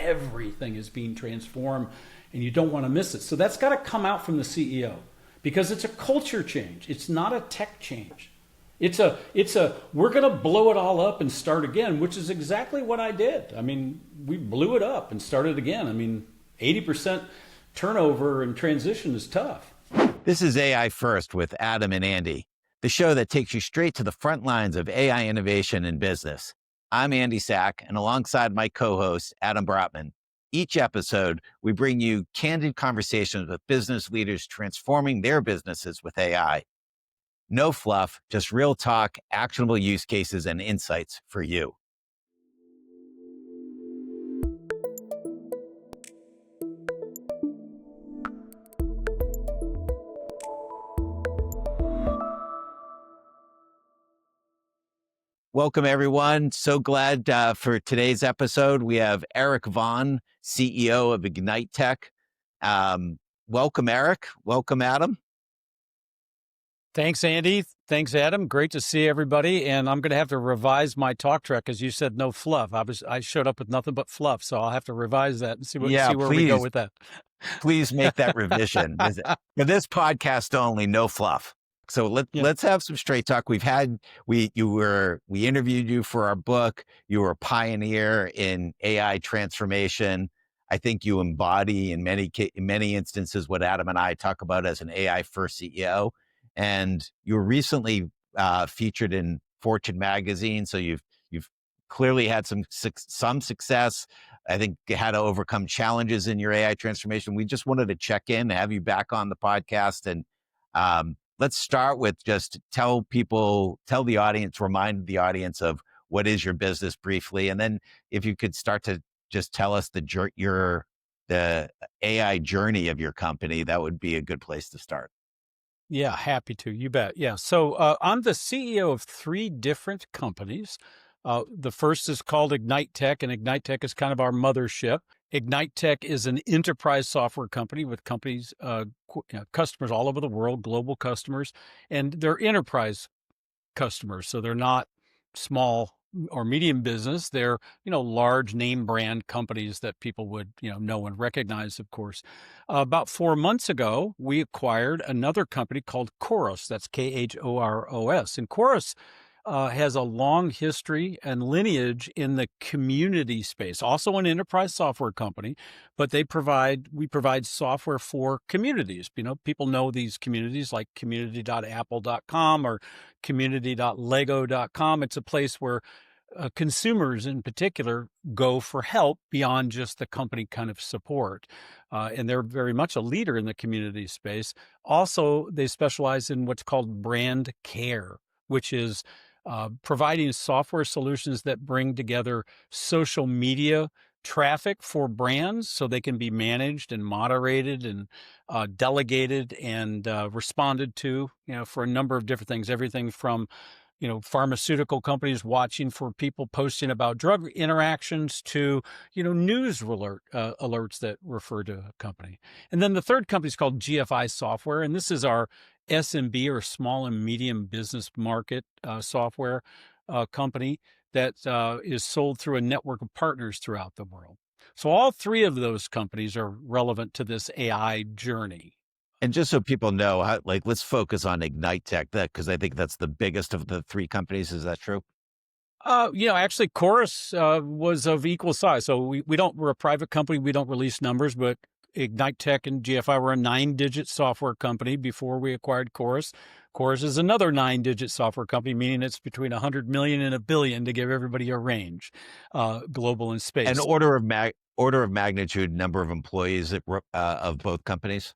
everything is being transformed and you don't want to miss it. So that's got to come out from the CEO because it's a culture change. It's not a tech change. It's a we're going to blow it all up and start again, which is exactly what I did. I mean, we blew it up and started again. I mean, 80% turnover and transition is tough. This is AI First with Adam and Andy, the show that takes you straight to the front lines of AI innovation in business. I'm Andy Sack, and alongside my co-host, Adam Brotman, each episode, we bring you candid conversations with business leaders transforming their businesses with AI. No fluff, just real talk, actionable use cases, and insights for you. Welcome, everyone. So glad for today's episode. We have Eric Vaughan, CEO of IgniteTech. Welcome, Eric. Welcome, Adam. Thanks, Andy. Thanks, Adam. Great to see everybody. And I'm going to have to revise my talk track because you said no fluff. I showed up with nothing but fluff, so I'll have to revise that and see where we go with that. Please make that revision. For this podcast only, no fluff. So let's have some straight talk. We interviewed you for our book. You were a pioneer in AI transformation. I think you embody in many instances what Adam and I talk about as an AI first CEO. And you were recently featured in Fortune magazine. So you've clearly had some success. I think you had to overcome challenges in your AI transformation. We just wanted to check in, have you back on the podcast, and let's start with just tell the audience, remind the audience of what is your business briefly. And then if you could start to just tell us the AI journey of your company, that would be a good place to start. Yeah, happy to. You bet. Yeah. So I'm the CEO of 3 different companies. The first is called IgniteTech, and IgniteTech is kind of our mothership. IgniteTech is an enterprise software company with customers all over the world, global customers, and they're enterprise customers. So they're not small or medium business. They're, large name brand companies that people would, know and recognize, of course. About 4 months ago, we acquired another company called Chorus. That's Khoros. And Chorus has a long history and lineage in the community space, also an enterprise software company, but we provide software for communities. People know these communities like community.apple.com or community.lego.com. It's a place where consumers in particular go for help beyond just the company kind of support. And they're very much a leader in the community space. Also, they specialize in what's called brand care, which is providing software solutions that bring together social media traffic for brands so they can be managed and moderated and delegated and responded to, for a number of different things, everything from pharmaceutical companies watching for people posting about drug interactions to, news alerts that refer to a company. And then the third company is called GFI Software, and this is our SMB or small and medium business market software company that is sold through a network of partners throughout the world. So all 3 of those companies are relevant to this AI journey. And just so people know, let's focus on IgniteTech, because I think that's the biggest of the 3 companies. Is that true? Actually, Chorus was of equal size. So we're a private company. We don't release numbers, but IgniteTech and GFI were a 9-digit software company before we acquired Chorus. Chorus is another 9-digit software company, meaning it's between 100 million and 1 billion to give everybody a range, global in space. An order of magnitude, number of employees of both companies?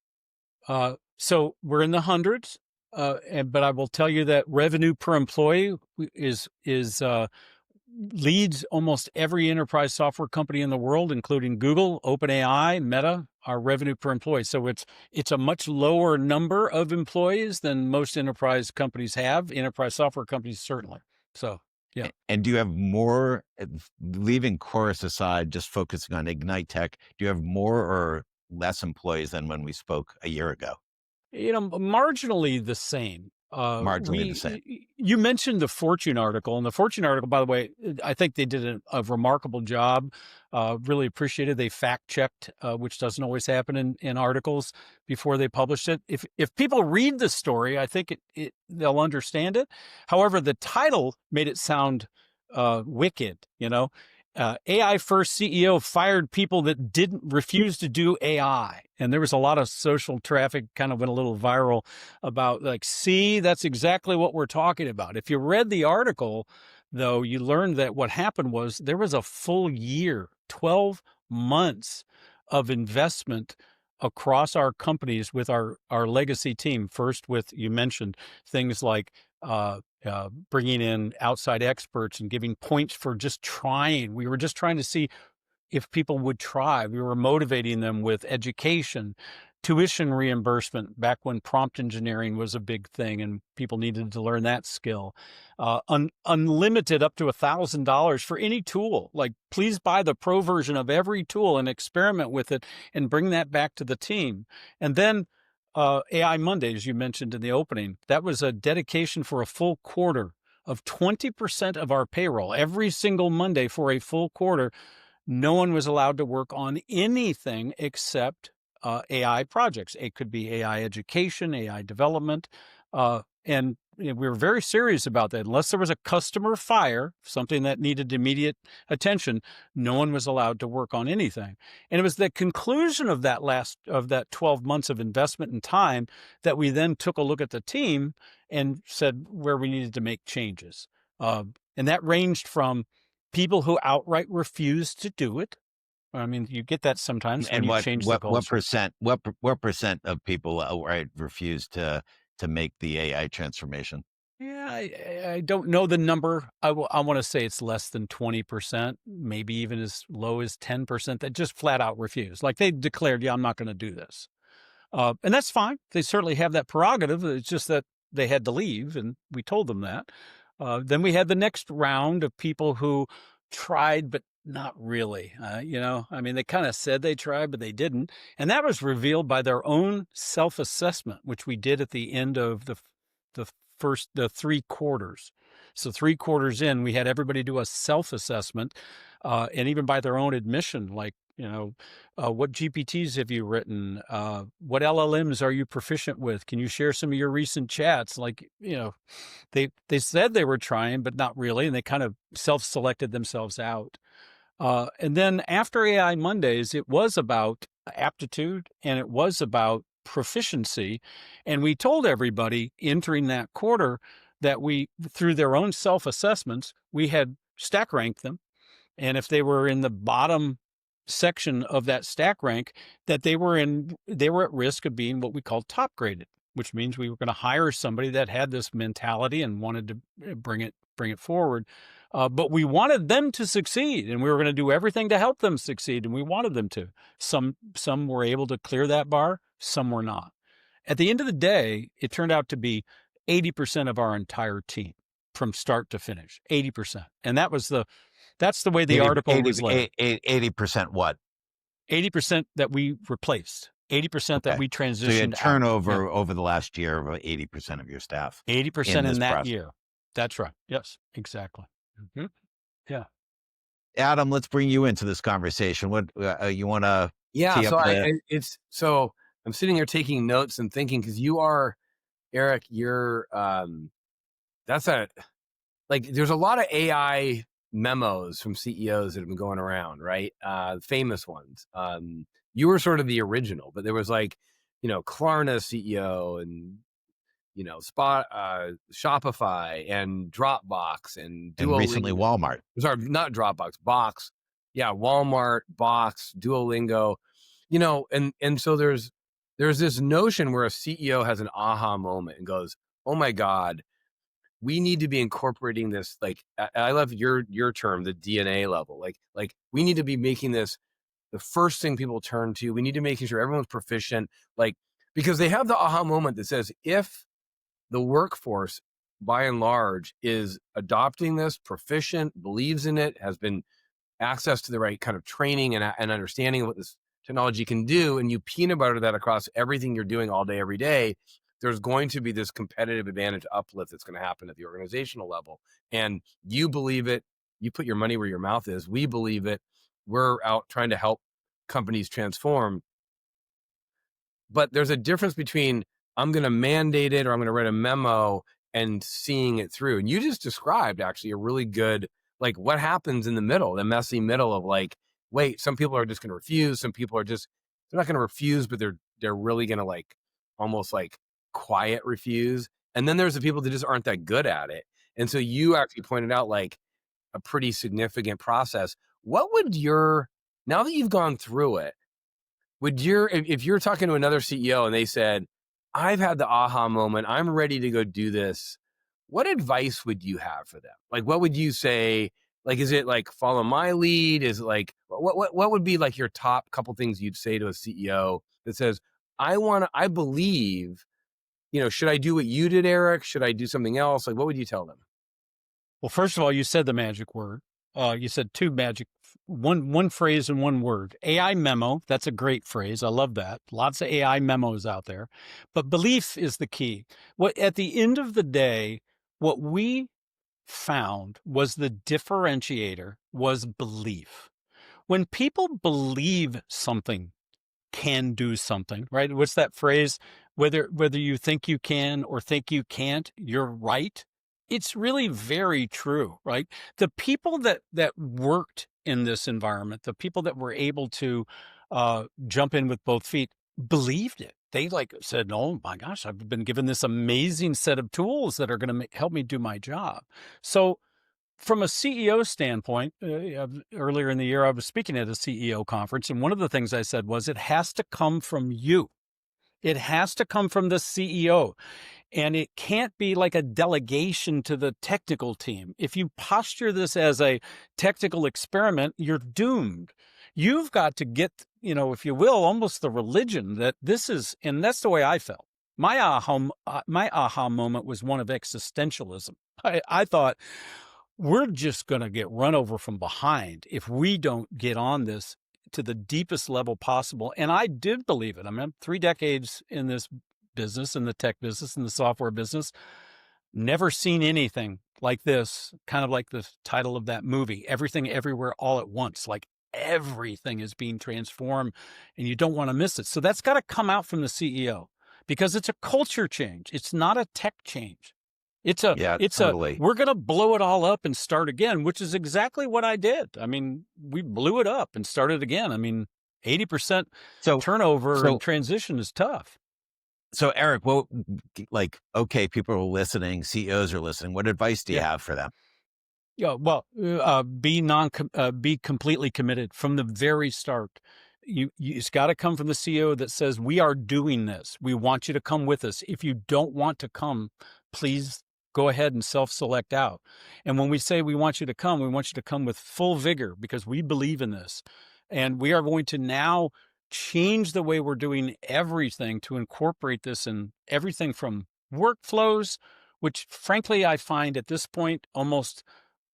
So we're in the hundreds, but I will tell you that revenue per employee leads almost every enterprise software company in the world, including Google, OpenAI, Meta, our revenue per employee. So it's a much lower number of employees than most enterprise companies have, enterprise software companies certainly. So, yeah. And do you have more, leaving Chorus aside, just focusing on IgniteTech, do you have more or less employees than when we spoke a year ago? Marginally the same. Marginally the same. You mentioned the Fortune article, and the Fortune article, by the way, I think they did a remarkable job. Really appreciated. They fact checked, which doesn't always happen in articles before they published it. If people read the story, I think they'll understand it. However, the title made it sound wicked. AI first CEO fired people that didn't refuse to do AI. And there was a lot of social traffic, kind of went a little viral about like, see, that's exactly what we're talking about. If you read the article, though, you learned that what happened was there was a full year, 12 months of investment across our companies with our legacy team. First with, you mentioned things like bringing in outside experts and giving points for just trying. We were just trying to see if people would try. We were motivating them with education, tuition reimbursement back when prompt engineering was a big thing and people needed to learn that skill. Unlimited up to $1,000 for any tool. Like, please buy the pro version of every tool and experiment with it and bring that back to the team. And then AI Mondays, you mentioned in the opening, that was a dedication for a full quarter of 20% of our payroll every single Monday for a full quarter. No one was allowed to work on anything except AI projects. It could be AI education, AI development, and we were very serious about that. Unless there was a customer fire, something that needed immediate attention, no one was allowed to work on anything. And it was the conclusion of that 12 months of investment and time that we then took a look at the team and said where we needed to make changes. And that ranged from people who outright refused to do it. I mean, you get that sometimes when you change the culture. What percent of people outright refuse to make the AI transformation? Yeah, I don't know the number. I want to say it's less than 20%, maybe even as low as 10% that just flat out refuse. Like, they declared, yeah, I'm not going to do this. And that's fine. They certainly have that prerogative. It's just that they had to leave, and we told them that. Then we had the next round of people who tried, but not really. I mean, they kind of said they tried, but they didn't. And that was revealed by their own self-assessment, which we did at the end of the 3 quarters. So 3 quarters in, we had everybody do a self-assessment, and even by their own admission, like, what GPTs have you written? What LLMs are you proficient with? Can you share some of your recent chats? Like, they said they were trying, but not really. And they kind of self-selected themselves out. And then after AI Mondays, it was about aptitude and it was about proficiency. And we told everybody entering that quarter that through their own self-assessments, we had stack ranked them. And if they were in the bottom section of that stack rank, that they were at risk of being what we call top graded, which means we were going to hire somebody that had this mentality and wanted to bring it forward. But we wanted them to succeed, and we were going to do everything to help them succeed, and we wanted them to. Some were able to clear that bar, some were not. At the end of the day, it turned out to be 80% of our entire team from start to finish, 80%. And that's the way the article was led. 80% what? 80% that we replaced. 80% that we transitioned. So you had turnover over the last year of 80% of your staff. 80% in that year. That's right. Yes, exactly. Mm-hmm. Yeah. Adam, let's bring you into this conversation. What you want to? Yeah. So I'm sitting here taking notes and thinking, because you are, Eric, you're there's a lot of AI memos from CEOs that have been going around, right? Famous ones. You were sort of the original, but there was Klarna CEO and Shopify and Dropbox and Duolingo. And recently Walmart. Sorry, not Dropbox, Box. Yeah, Walmart, Box, Duolingo. And so there's this notion where a CEO has an aha moment and goes, "Oh my God, we need to be incorporating this." Like, I love your term, the DNA level. Like we need to be making this the first thing people turn to. We need to making sure everyone's proficient, because they have the aha moment that says, if the workforce by and large is adopting this, proficient, believes in it, has been access to the right kind of training and understanding of what this technology can do, and you peanut butter that across everything you're doing all day, every day, there's going to be this competitive advantage uplift that's going to happen at the organizational level. And you believe it. You put your money where your mouth is. We believe it. We're out trying to help companies transform. But there's a difference between I'm going to mandate it or I'm going to write a memo and seeing it through. And you just described actually a really good, like what happens in the middle, the messy middle of like, wait, some people are just going to refuse. Some people are just, they're not going to refuse, but they're really going to like almost like quiet refuse. And then there's the people that just aren't that good at it. And so you actually pointed out like a pretty significant process. What would now that you've gone through it, if you're talking to another CEO and they said, I've had the aha moment, I'm ready to go do this, what advice would you have for them? Like, what would you say? Like, is it like follow my lead? Is it like, what would be like your top couple things you'd say to a CEO that says, I believe, should I do what you did, Eric? Should I do something else? Like, what would you tell them? Well, first of all, you said the magic word. You said one phrase and one word. AI memo, that's a great phrase. I love that. Lots of AI memos out there. But belief is the key. At the end of the day, what we found was the differentiator was belief. When people believe something can do something, right? What's that phrase? Whether you think you can or think you can't, you're right. It's really very true, right? The people that worked in this environment, the people that were able to jump in with both feet, believed it. They like said, "Oh my gosh, I've been given this amazing set of tools that are going to help me do my job." So, from a CEO standpoint, earlier in the year, I was speaking at a CEO conference, and one of the things I said was, "It has to come from you. It has to come from the CEO." And it can't be like a delegation to the technical team. If you posture this as a technical experiment, you're doomed. You've got to get, if you will, almost the religion that this is, and that's the way I felt. My aha moment was one of existentialism. I thought, we're just going to get run over from behind if we don't get on this to the deepest level possible. And I did believe it. I mean, 3 decades in this business, in the tech business, in the software business, never seen anything like this, kind of like the title of that movie, Everything Everywhere All at Once. Like everything is being transformed and you don't want to miss it. So that's got to come out from the CEO because it's a culture change. It's not a tech change. Totally. We're going to blow it all up and start again, which is exactly what I did. I mean, we blew it up and started again. I mean, 80% turnover and transition is tough. So Eric, okay, people are listening, CEOs are listening. What advice do you have for them? Yeah, well, be completely committed from the very start. It's got to come from the CEO that says, we are doing this. We want you to come with us. If you don't want to come, please go ahead and self-select out. And when we say we want you to come with full vigor because we believe in this. And we are going to now change the way we're doing everything to incorporate this in everything from workflows, which frankly, I find at this point almost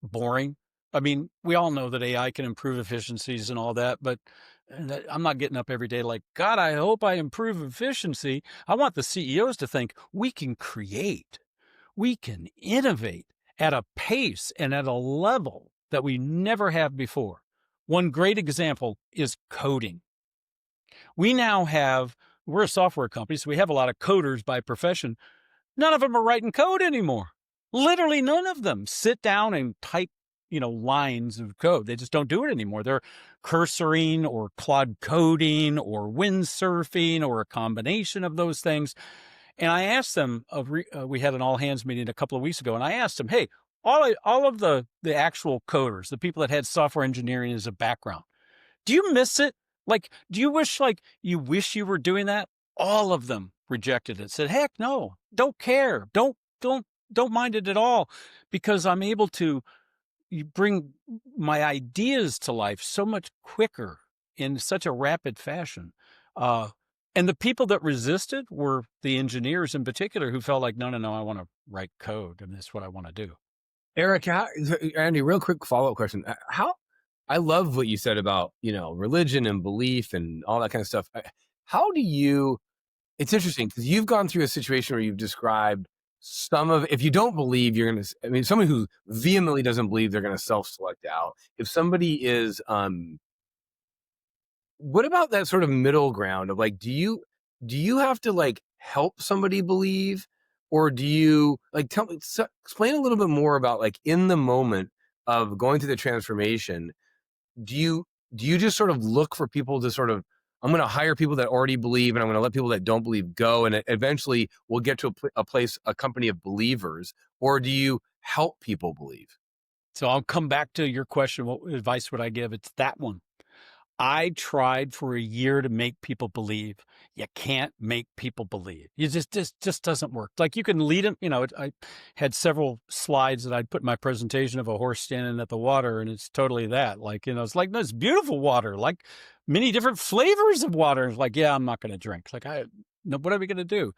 boring. I mean, we all know that AI can improve efficiencies and all that, but I'm not getting up every day like, God, I hope I improve efficiency. I want the CEOs to think we can create, we can innovate at a pace and at a level that we never have before. One great example is coding. We're a software company, so we have a lot of coders by profession. None of them are writing code anymore. Literally none of them sit down and type, lines of code. They just don't do it anymore. They're cursoring or cloud coding or windsurfing or a combination of those things. And I asked them, we had an all hands meeting a couple of weeks ago, and I asked them, hey, all of the actual coders, the people that had software engineering as a background, do you miss it? Like, do you wish you were doing that? All of them rejected it, said, heck no, don't care. Don't mind it at all because I'm able to bring my ideas to life so much quicker in such a rapid fashion. And the people that resisted were the engineers in particular who felt like, no, I want to write code and that's what I want to do. Eric, Andy, real quick follow-up question. I love what you said about, religion and belief and all that kind of stuff. How do you It's interesting because you've gone through a situation where you've described some of, if you don't believe you're going to, I mean, somebody who vehemently doesn't believe they're going to self-select out. If somebody is, what about that sort of middle ground of like, do you have to like help somebody believe, or do you like explain a little bit more about like in the moment of going through the transformation, do you just sort of look for people to sort of, I'm going to hire people that already believe and I'm going to let people that don't believe go, and eventually we'll get to a place, a company of believers, or do you help people believe? So I'll come back to your question. What advice would I give? It's that one. I tried for a year to make people believe. You can't make people believe. You just doesn't work. Like you can lead them. I had several slides that I'd put in my presentation of a horse standing at the water, and it's totally that. Like, it's like, no, it's beautiful water, like many different flavors of water. It's like, yeah, I'm not going to drink. Like, no, what are we going to do?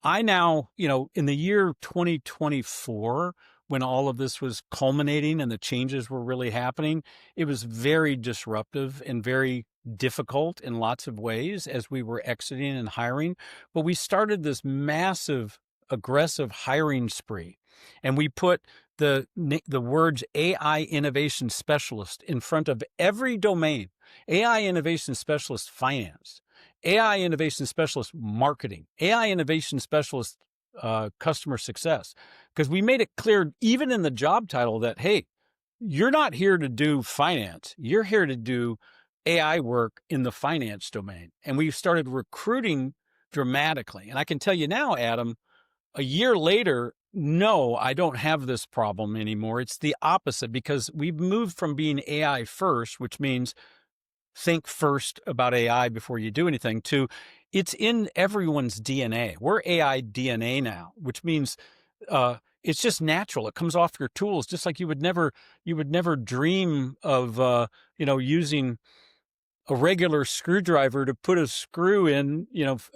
I now, in the year 2024, when all of this was culminating and the changes were really happening, it was very disruptive and very difficult in lots of ways as we were exiting and hiring. But we started this massive, aggressive hiring spree, and we put the words AI innovation specialist in front of every domain. AI innovation specialist finance, AI innovation specialist marketing, AI innovation specialist customer success, because we made it clear even in the job title that, hey, you're not here to do finance, you're here to do AI work in the finance domain. And we started recruiting dramatically. And I can tell you now, Adam, a year later, no, I don't have this problem anymore. It's the opposite, because we've moved from being AI first, which means think first about AI before you do anything, to it's in everyone's DNA. We're AI DNA now, which means it's just natural. It comes off your tools, just like you would never dream of using a regular screwdriver to put a screw in,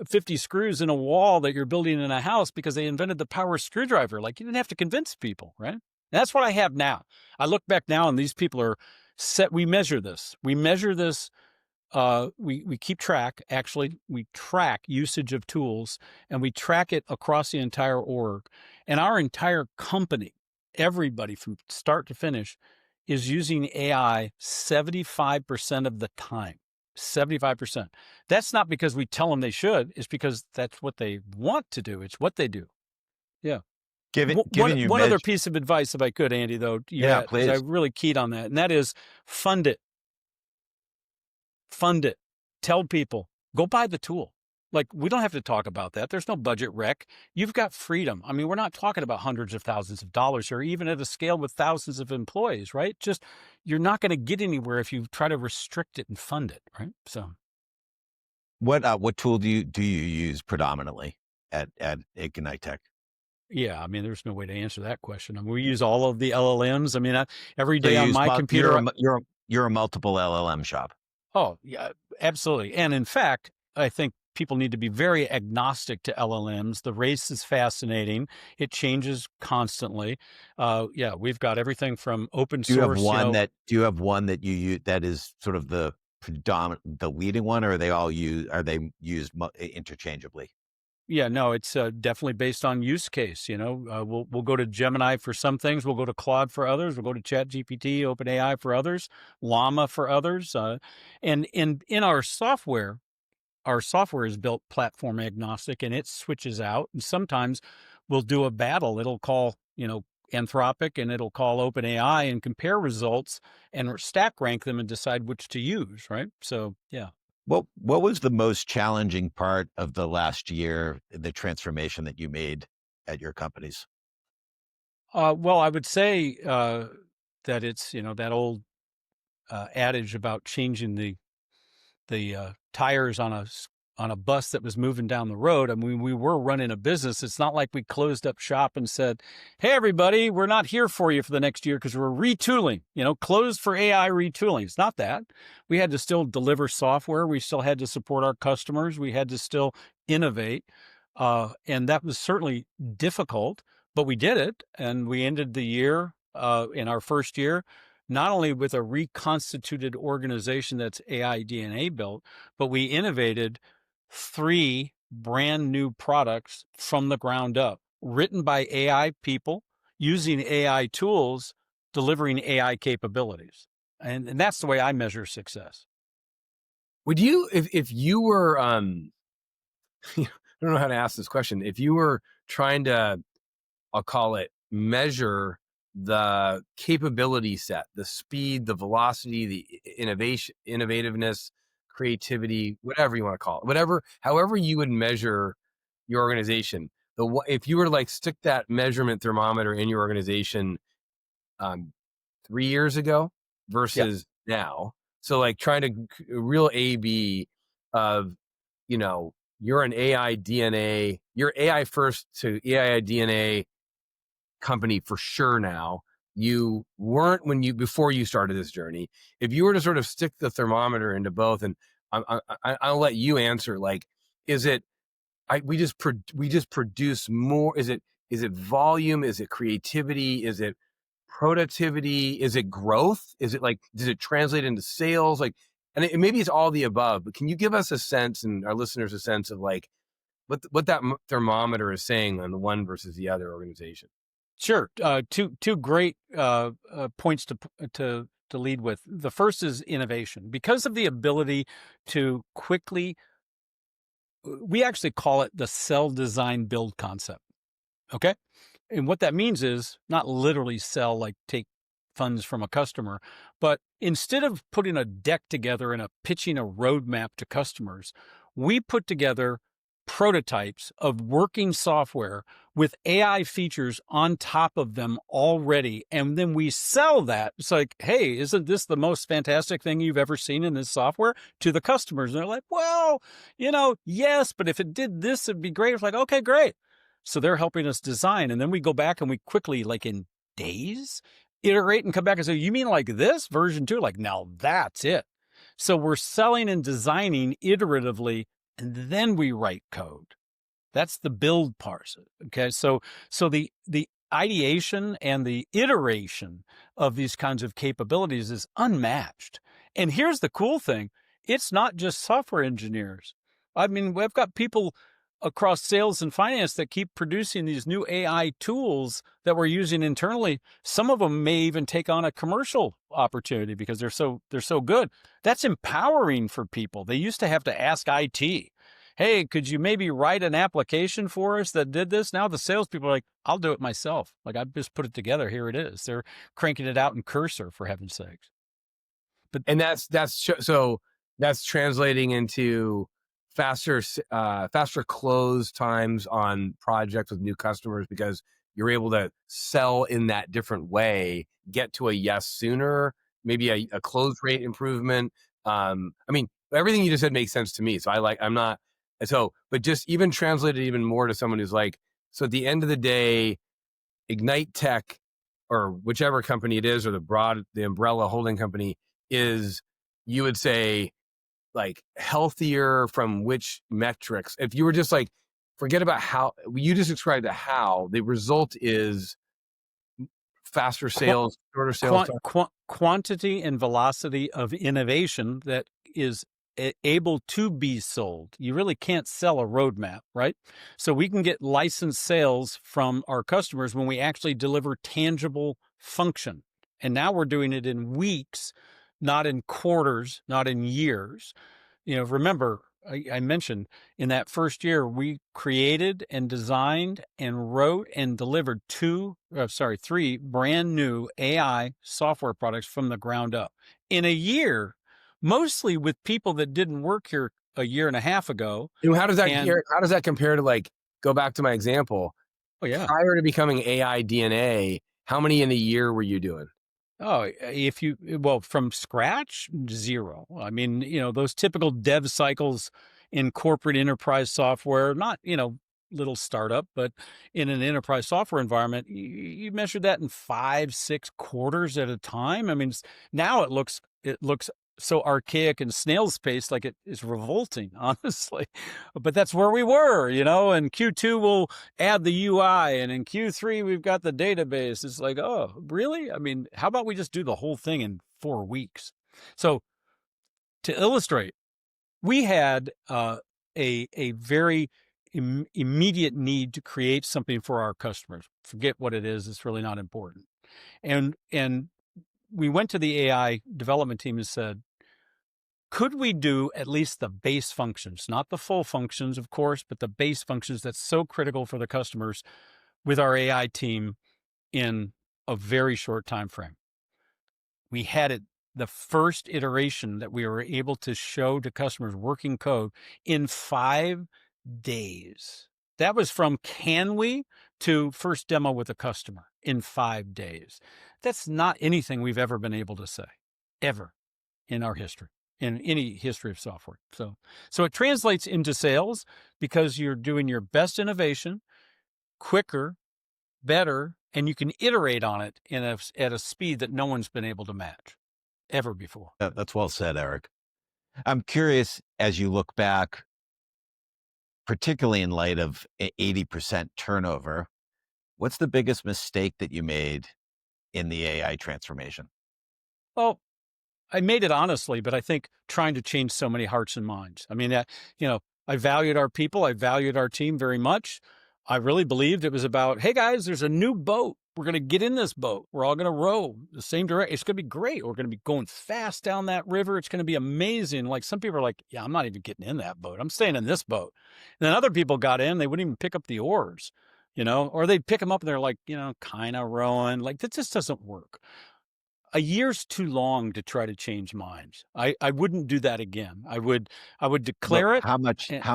50 screws in a wall that you're building in a house, because they invented the power screwdriver. Like, you didn't have to convince people, right? And that's what I have now. I look back now and these people are set. We measure this. We keep track, actually, we track usage of tools, and we track it across the entire org. And our entire company, everybody from start to finish, is using AI 75% of the time. 75%. That's not because we tell them they should. It's because that's what they want to do. It's what they do. Yeah. One other piece of advice, if I could, Andy, though, please. I really keyed on that, and that is fund it. Fund it. Tell people, go buy the tool. Like, we don't have to talk about that. There's no budget wreck. You've got freedom. I mean, we're not talking about hundreds of thousands of dollars, or even at a scale with thousands of employees, right? Just, you're not going to get anywhere if you try to restrict it and fund it, right? So, what tool do you use predominantly at IgniteTech? Yeah, I mean, there's no way to answer that question. I mean, we use all of the LLMs. I mean, every day on my computer, you're a multiple LLM shop. Oh, yeah, absolutely. And in fact, I think people need to be very agnostic to LLMs. The race is fascinating. It changes constantly. Yeah, we've got everything from open source. Do you have one that you use that is sort of the predominant, the leading one, or are they used interchangeably? Yeah, no, it's definitely based on use case. We'll go to Gemini for some things. We'll go to Claude for others. We'll go to ChatGPT, OpenAI for others, Llama for others. And in our software is built platform agnostic, and it switches out. And sometimes we'll do a battle. It'll call, Anthropic, and it'll call OpenAI, and compare results and stack rank them and decide which to use. Right. So, yeah. What was the most challenging part of the last year, the transformation that you made at your companies? Well, I would say that it's, that old adage about changing the tires on a bus that was moving down the road. I mean, we were running a business. It's not like we closed up shop and said, hey, everybody, we're not here for you for the next year because we're retooling, closed for AI retooling. It's not that. We had to still deliver software. We still had to support our customers. We had to still innovate. And that was certainly difficult, but we did it. And we ended the year in our first year, not only with a reconstituted organization that's AI DNA built, but we innovated 3 brand new products from the ground up, written by AI people, using AI tools, delivering AI capabilities. And that's the way I measure success. Would you, if you were, I don't know how to ask this question. If you were trying to, I'll call it, measure the capability set, the speed, the velocity, the innovation, innovativeness, creativity, whatever you want to call it, however you would measure your organization. If you were to like stick that measurement thermometer in your organization 3 years ago versus now, so like trying to real A/B of, you're an AI DNA, you're AI first to AI DNA company for sure now. You weren't before you started this journey. If you were to sort of stick the thermometer into both, and I'll let you answer, like, is it, we just produce more? Is it volume? Is it creativity? Is it productivity? Is it growth? Is it like, does it translate into sales? Like, and maybe it's all the above, but can you give us a sense, and our listeners a sense of like what that thermometer is saying on the one versus the other organization? Sure. Two great points to lead with. The first is innovation. Because of the ability to quickly, we actually call it the sell, design, build concept. Okay. And what that means is not literally sell, like take funds from a customer, but instead of putting a deck together and pitching a roadmap to customers, we put together prototypes of working software with AI features on top of them already. And then we sell that. It's like, hey, isn't this the most fantastic thing you've ever seen in this software, to the customers? And they're like, well, yes, but if it did this, it'd be great. It's like, okay, great. So they're helping us design. And then we go back and we quickly, like in days, iterate and come back and say, you mean like this version 2? Like, now that's it. So we're selling and designing iteratively, and then we write code. That's the build part. Okay. So the ideation and the iteration of these kinds of capabilities is unmatched. And here's the cool thing. It's not just software engineers. I mean, we've got people across sales and finance that keep producing these new AI tools that we're using internally. Some of them may even take on a commercial opportunity because they're so good. That's empowering for people. They used to have to ask IT, hey, could you maybe write an application for us that did this? Now the salespeople are like, I'll do it myself. Like, I just put it together. Here it is. They're cranking it out in Cursor, for heaven's sakes. And that's translating into faster close times on projects with new customers, because you're able to sell in that different way, get to a yes sooner, maybe a close rate improvement. I mean, everything you just said makes sense to me. But just even translate it even more to someone who's like, so at the end of the day, IgniteTech, or whichever company it is, or the umbrella holding company, is, you would say, like, healthier from which metrics? If you were just like, forget about how you just described the result is faster sales, shorter sales time. Quantity and velocity of innovation that is able to be sold. You really can't sell a roadmap, right? So we can get licensed sales from our customers when we actually deliver tangible function. And now we're doing it in weeks, not in quarters, not in years. Remember, I mentioned in that first year, we created and designed and wrote and delivered 3 brand new AI software products from the ground up in a year, mostly with people that didn't work here a year and a half ago. How does that compare to, like, go back to my example? Oh yeah. Prior to becoming AI DNA, how many in a year were you doing? Oh, from scratch, 0. I mean, those typical dev cycles in corporate enterprise software, not, little startup, but in an enterprise software environment, you measure that in 5-6 quarters at a time. I mean, now it looks so archaic and snail's pace, like it is revolting, honestly. But that's where we were, and Q2 will add the UI, and in Q3 we've got the database. It's like, oh, really? I mean, how about we just do the whole thing in 4 weeks? So to illustrate, we had a very immediate need to create something for our customers. Forget what it is; it's really not important. And we went to the AI development team and said, could we do at least the base functions, not the full functions, of course, but the base functions that's so critical for the customers with our AI team in a very short time frame? We had it, the first iteration that we were able to show to customers working code in 5 days. That was from can we to first demo with a customer in 5 days. That's not anything we've ever been able to say, ever in our history, in any history of software. So it translates into sales because you're doing your best innovation quicker, better, and you can iterate on it at a speed that no one's been able to match ever before. That's well said, Eric. I'm curious, as you look back, particularly in light of 80% turnover, what's the biggest mistake that you made in the AI transformation? Well, I made it honestly, but I think trying to change so many hearts and minds. I mean, I valued our people. I valued our team very much. I really believed it was about, hey guys, there's a new boat. We're going to get in this boat. We're all going to row the same direction. It's going to be great. We're going to be going fast down that river. It's going to be amazing. Like some people are like, yeah, I'm not even getting in that boat. I'm staying in this boat. And then other people got in, they wouldn't even pick up the oars, or they'd pick them up and they're like, kind of rowing. Like that just doesn't work. A year's too long to try to change minds. I wouldn't do that again. I would declare it. How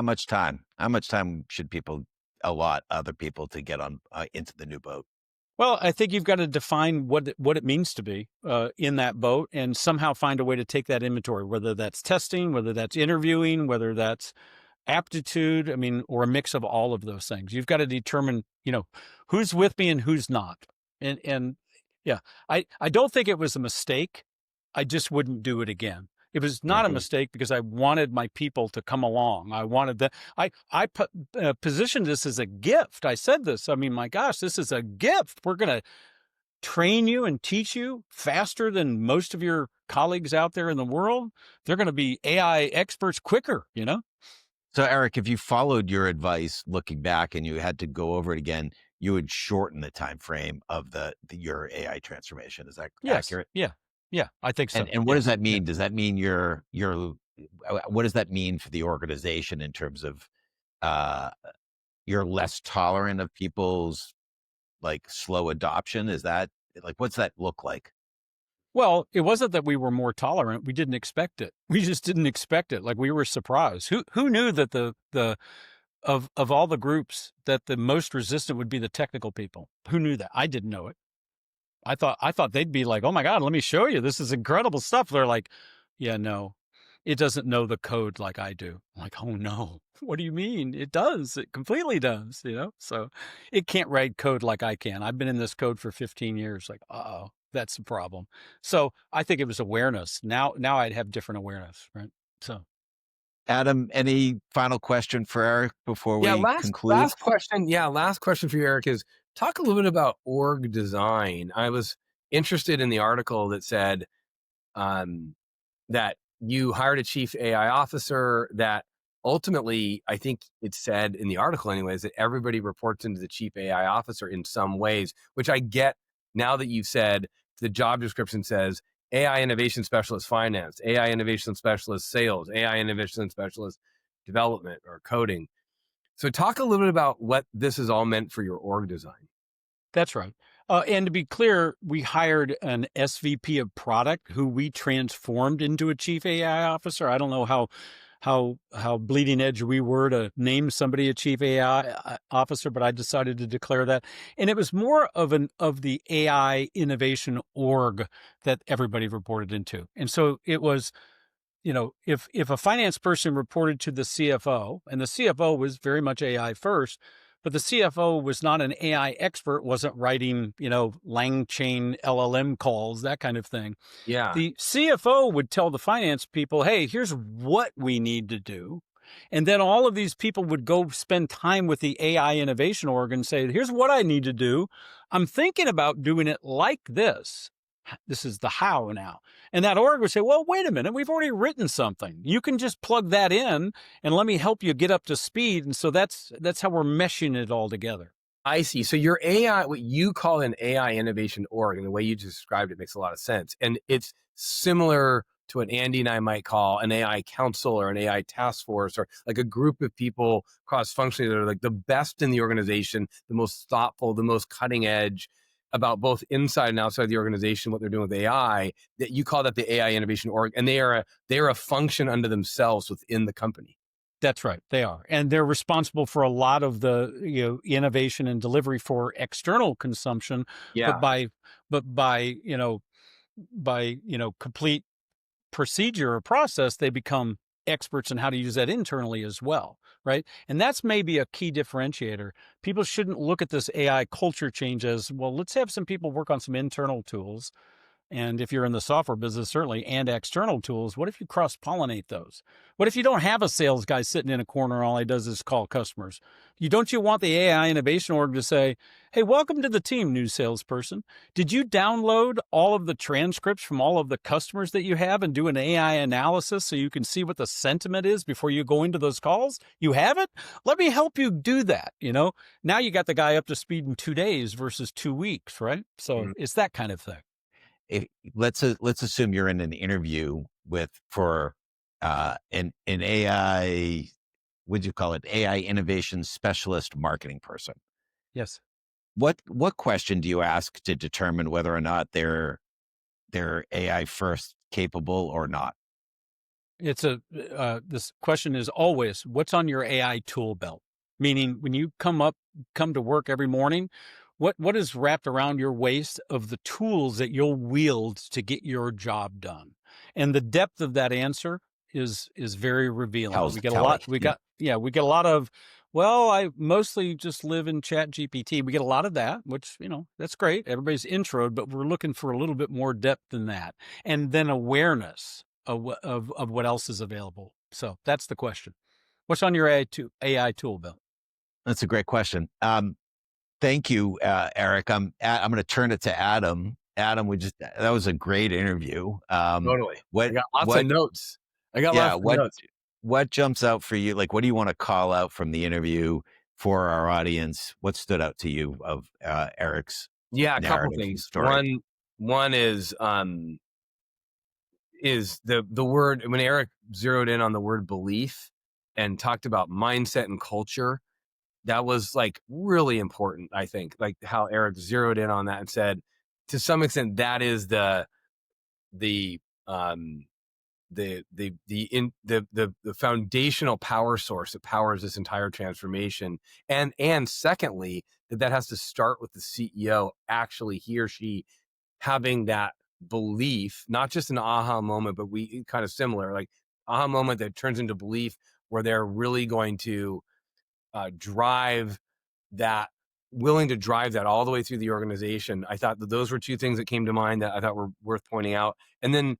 much time should people allot other people to get on into the new boat? Well, I think you've got to define what it means to be in that boat and somehow find a way to take that inventory, whether that's testing, whether that's interviewing, whether that's aptitude, or a mix of all of those things. You've got to determine, who's with me and who's not. And yeah, I don't think it was a mistake. I just wouldn't do it again. It was not a mistake because I wanted my people to come along. I wanted that. I positioned this as a gift. I said this. My gosh, this is a gift. We're going to train you and teach you faster than most of your colleagues out there in the world. They're going to be AI experts quicker, So Eric, if you followed your advice looking back and you had to go over it again, you would shorten the time frame of your AI transformation. Is that accurate? Yeah, I think so. And what does that mean? Does that mean what does that mean for the organization in terms of you're less tolerant of people's slow adoption? Is that what's that look like? Well, it wasn't that we were more tolerant. We didn't expect it. We just didn't expect it. We were surprised. Who knew that of all the groups that the most resistant would be the technical people? Who knew that? I didn't know it. I thought they'd be like, oh my God, let me show you. This is incredible stuff. They're like, yeah, no, it doesn't know the code like I do. I'm like, oh no, what do you mean? It does. It completely does, So it can't write code like I can. I've been in this code for 15 years. Uh-oh, that's the problem. So I think it was awareness. Now I'd have different awareness, right? So. Adam, any final question for Eric before we conclude? Last question for you, Eric, is talk a little bit about org design. I was interested in the article that said that you hired a chief AI officer, that ultimately, I think it said in the article anyways, that everybody reports into the chief AI officer in some ways, which I get now that you've said the job description says AI innovation specialist finance, AI innovation specialist sales, AI innovation specialist development or coding. So talk a little bit about what this is all meant for your org design. That's right. And to be clear, we hired an SVP of product who we transformed into a chief AI officer. I don't know how bleeding edge we were to name somebody a chief AI officer, but I decided to declare that. And it was more of the AI innovation org that everybody reported into. And so it was, if a finance person reported to the CFO, and the CFO was very much AI first, but the CFO was not an AI expert, wasn't writing, lang chain LLM calls, that kind of thing. Yeah. The CFO would tell the finance people, hey, here's what we need to do. And then all of these people would go spend time with the AI innovation org and say, here's what I need to do. I'm thinking about doing it like this. This is the how now. And that org would say, well, wait a minute, we've already written something. You can just plug that in and let me help you get up to speed. And so that's how we're meshing it all together. I see. So your AI, what you call an AI innovation org, and the way you described it makes a lot of sense. And it's similar to what Andy and I might call an AI council or an AI task force, or like a group of people cross-functionally that are like the best in the organization, the most thoughtful, the most cutting edge about both inside and outside the organization, what they're doing with AI, that you call that the AI innovation org. And they are a function unto themselves within the company. That's right. They are. And they're responsible for a lot of the, innovation and delivery for external consumption. Yeah. But by complete procedure or process, they become experts in how to use that internally as well. Right. And that's maybe a key differentiator. People shouldn't look at this AI culture change as, well, let's have some people work on some internal tools. And if you're in the software business, certainly, and external tools, what if you cross-pollinate those? What if you don't have a sales guy sitting in a corner and all he does is call customers? Don't you want the AI innovation org to say, hey, welcome to the team, new salesperson. Did you download all of the transcripts from all of the customers that you have and do an AI analysis so you can see what the sentiment is before you go into those calls? You have it? Let me help you do that. Now you got the guy up to speed in 2 days versus 2 weeks, right? So it's that kind of thing. Let's assume you're in an interview for an AI, would you call it AI innovation specialist marketing person? Yes. What question do you ask to determine whether or not they're AI first capable or not? It's this question is always, what's on your AI tool belt? Meaning when you come to work every morning, what is wrapped around your waist of the tools that you'll wield to get your job done? And the depth of that answer is very revealing. We get a lot. We get a lot of, well, I mostly just live in Chat GPT. We get a lot of that, which, that's great. Everybody's introed, but we're looking for a little bit more depth than that. And then awareness of what else is available. So that's the question. What's on your AI tool belt? That's a great question. Thank you, Eric. I'm going to turn it to Adam. Adam, that was a great interview. Totally. I got lots of notes. Notes. What jumps out for you? Like, what do you want to call out from the interview for our audience? What stood out to you of Eric's? Yeah, a couple things. Story? One is the word, when Eric zeroed in on the word belief and talked about mindset and culture, that was like really important. I think like how Eric zeroed in on that and said, to some extent, that is the foundational power source that powers this entire transformation. And secondly, that has to start with the CEO, actually he or she having that belief, not just an aha moment, but we kind of similar, like aha moment that turns into belief, where they're really going to willing to drive that all the way through the organization. I thought that those were two things that came to mind that I thought were worth pointing out. And then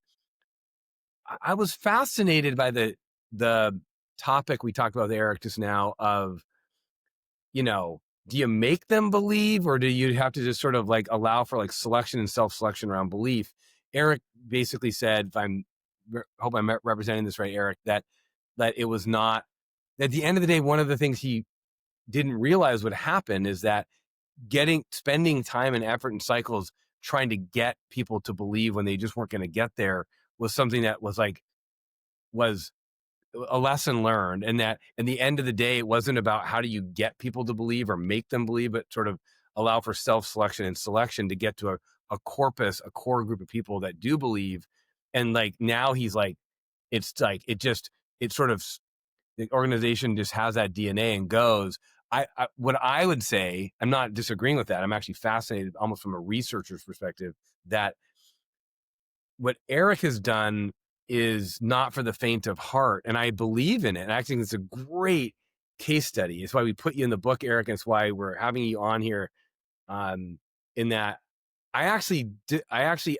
I was fascinated by the topic we talked about with Eric just now of, do you make them believe, or do you have to just sort of like allow for like selection and self-selection around belief? Eric basically said, hope I'm representing this right, Eric, that it was not, at the end of the day, one of the things he didn't realize would happen is that spending time and effort and cycles trying to get people to believe when they just weren't going to get there was something that was a lesson learned. And that in the end of the day, it wasn't about how do you get people to believe or make them believe, but sort of allow for self-selection and selection to get to a core group of people that do believe. And like, now he's like, the organization just has that DNA and goes. What I would say, I'm not disagreeing with that. I'm actually fascinated, almost from a researcher's perspective, that what Eric has done is not for the faint of heart. And I believe in it. And I think it's a great case study. It's why we put you in the book, Eric. And it's why we're having you on here. In that I actually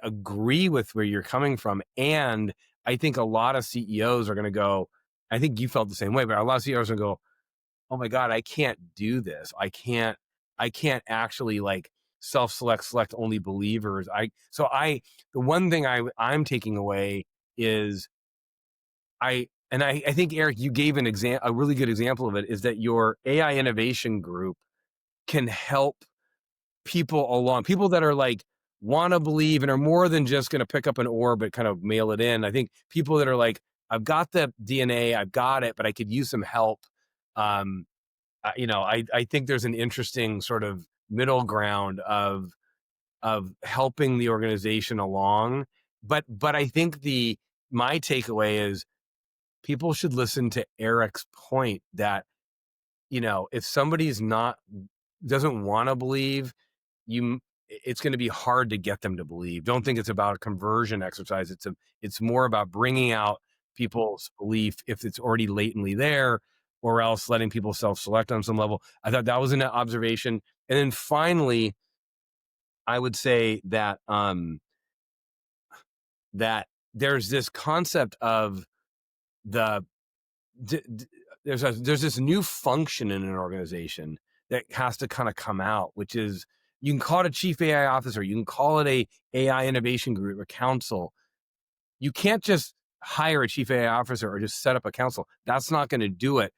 agree with where you're coming from. And I think a lot of CEOs are going to go, I think you felt the same way, but a lot of CEOs are going to go, oh my God, I can't do this. I can't actually like self-select, select only believers. The one thing I'm taking away is I think, Eric, you gave a really good example of it, is that your AI innovation group can help people along, people that are like, want to believe and are more than just going to pick up an orb but kind of mail it in. I think people that are like, I've got the DNA, I've got it, but I could use some help. I think there's an interesting sort of middle ground of helping the organization along. But I think my takeaway is people should listen to Eric's point that, if somebody's doesn't want to believe, it's going to be hard to get them to believe. Don't think it's about a conversion exercise. It's more about bringing out people's belief if it's already latently there, or else letting people self-select on some level. I thought that was an observation. And then finally, I would say that that there's this concept of there's this new function in an organization that has to kind of come out, which is, you can call it a chief AI officer, you can call it a AI innovation group or council. You can't just hire a chief AI officer or just set up a council. That's not going to do it.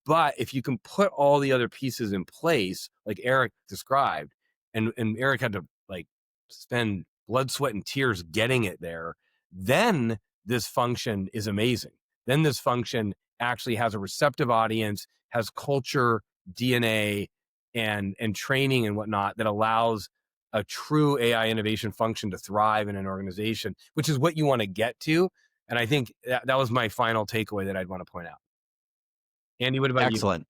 But if you can put all the other pieces in place, like Eric described, and Eric had to like spend blood, sweat, and tears getting it there, then this function is amazing. Then this function actually has a receptive audience, has culture, DNA, and training and whatnot that allows a true AI innovation function to thrive in an organization, which is what you want to get to. And I think that was my final takeaway that I'd want to point out. Andy, what about you? Excellent.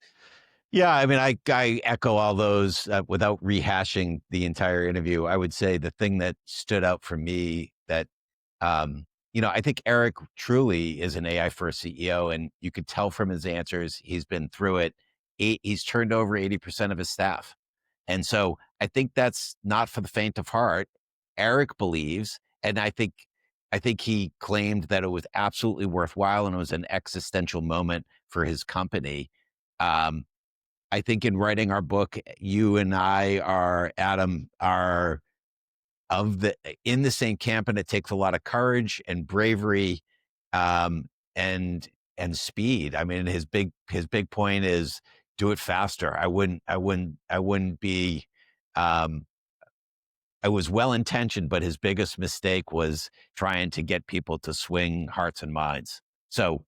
Yeah, I mean, I echo all those without rehashing the entire interview. I would say the thing that stood out for me that, I think Eric truly is an AI first CEO, and you could tell from his answers, he's been through it. He's turned over 80% of his staff. And so I think that's not for the faint of heart. Eric believes, and I think he claimed that it was absolutely worthwhile and it was an existential moment for his company. I think in writing our book, you and I Adam, are in the same camp, and it takes a lot of courage and bravery, and speed. I mean, his big point is do it faster. I wouldn't be, I was well-intentioned, but his biggest mistake was trying to get people to swing hearts and minds. So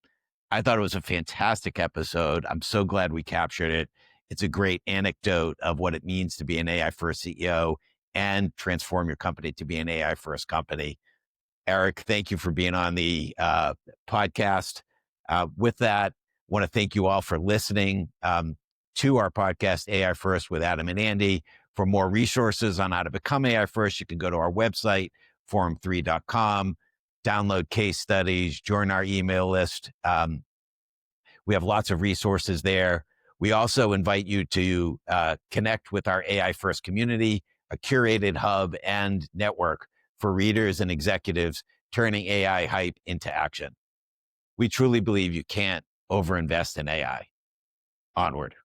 I thought it was a fantastic episode. I'm so glad we captured it. It's a great anecdote of what it means to be an AI first CEO and transform your company to be an AI first company. Eric, thank you for being on the podcast. With that, I want to thank you all for listening to our podcast, AI First with Adam and Andy. For more resources on how to become AI first, you can go to our website, forum3.com, download case studies, join our email list. We have lots of resources there. We also invite you to connect with our AI First community, a curated hub and network for readers and executives turning AI hype into action. We truly believe you can't overinvest in AI. Onward.